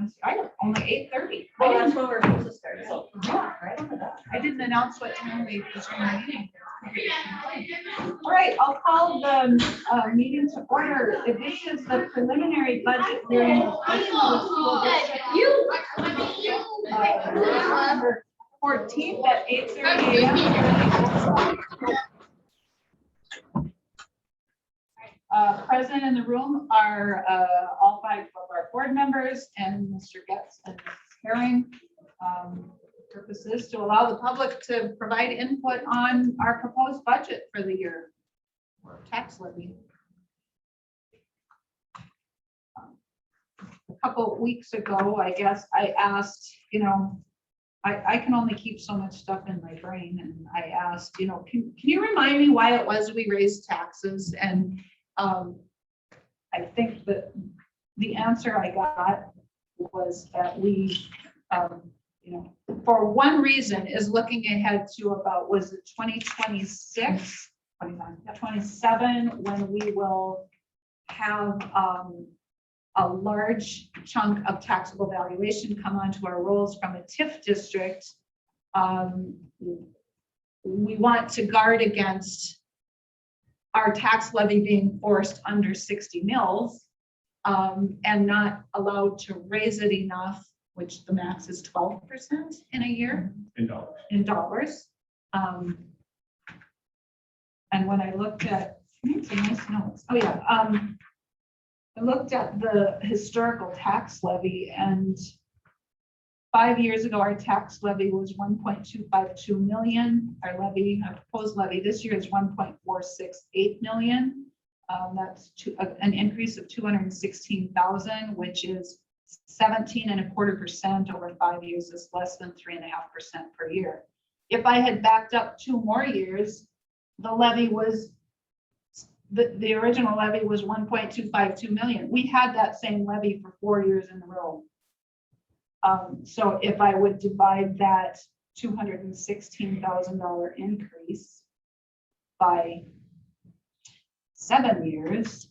Wednesday. I know, only 8:30. Oh, that's when we're supposed to start. So, Yeah. right on the dot. I didn't announce what time we was going to meeting. All right, I'll call the meeting to order. This is the preliminary budget hearing of Cushman School District, November 14th at 8:30 a.m. Present in the room are all 5 of our board members and Mr. Getz and Mrs. Herring. Purpose is to allow the public to provide input on our proposed budget for the year, or tax levy. A couple weeks ago, I guess, I asked, I can only keep so much stuff in my brain, and I asked, can you remind me why it was we raised taxes? And I think that the answer I got was that we, for one reason is looking ahead to about, was it 2026, 27, when we will have a large chunk of taxable valuation come onto our rolls from a TIF district. We want to guard against our tax levy being forced under 60 mils and not allowed to raise it enough, which the max is 12% in a year. In dollars. And when I looked at, some nice notes. Oh yeah, I looked at the historical tax levy, and 5 years ago, our tax levy was 1.252 million. Our proposed levy this year is 1.468 million. That's an increase of 216,000, which is 17.25% over 5 years, is less than 3.5% per year. If I had backed up 2 more years, the levy was, the original levy was 1.252 million. We had that same levy for 4 years in a row. So if I would divide that $216,000 increase by 7 years,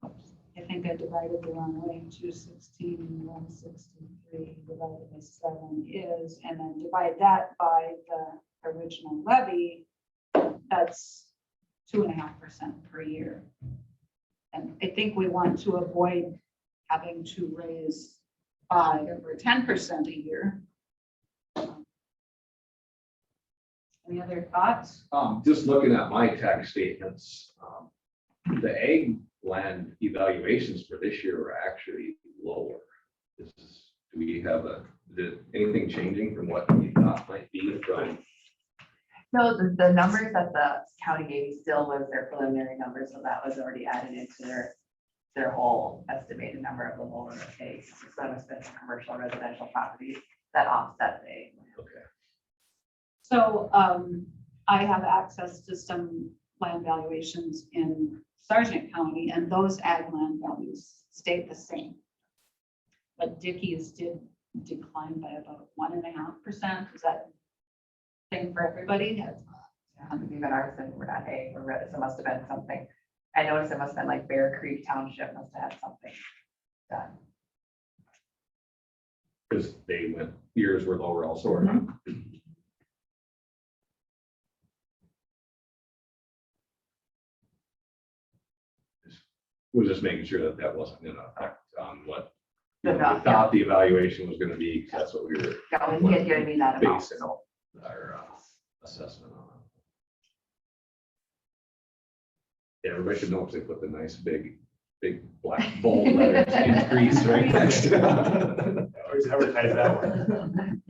I think I divided the wrong way. 216, 163 divided by 7 is, and then divide that by the original levy, that's 2.5% per year. And I think we want to avoid having to raise 5 or 10% a year. Any other thoughts? Just looking at my tax statements, the ag land evaluations for this year are actually lower. Do we have anything changing from what we thought might be from? No, the numbers that the county gave still was their preliminary numbers, so that was already added into their whole estimated number of the lower ag. So that was the commercial residential properties that offset the ag. Okay. So I have access to some land valuations in Sargent County, and those ag land values stayed the same. But Dickey's did decline by about 1.5%. Is that thing for everybody? Yeah, even ours, and we're not ag, so it must have been something. I noticed it must have been like Bear Creek Township must have had something done. Because years were lower also, or not? We're just making sure that wasn't going to affect on what we thought the evaluation was going to be, because that's what we were Yeah, he had given me that amount. basing our assessment on. Yeah, everybody should know if they put the nice big black bold letters increase right next to it. Always advertise that one.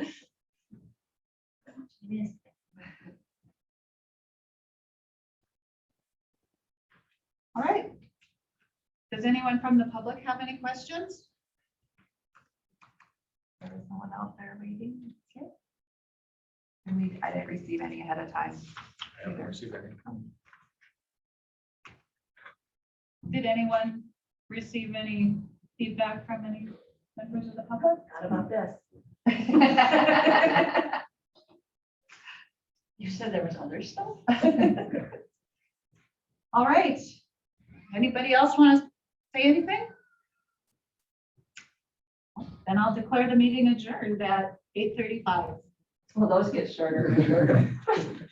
All right. Does anyone from the public have any questions? There was no one out there waiting. Okay. And I didn't receive any ahead of time. I haven't received any. Did anyone receive any feedback from any members of the public? Not about this. You said there was other stuff? All right. Anybody else want to say anything? then I'll declare the meeting adjourned at 8:35. Well, those get shorter and shorter.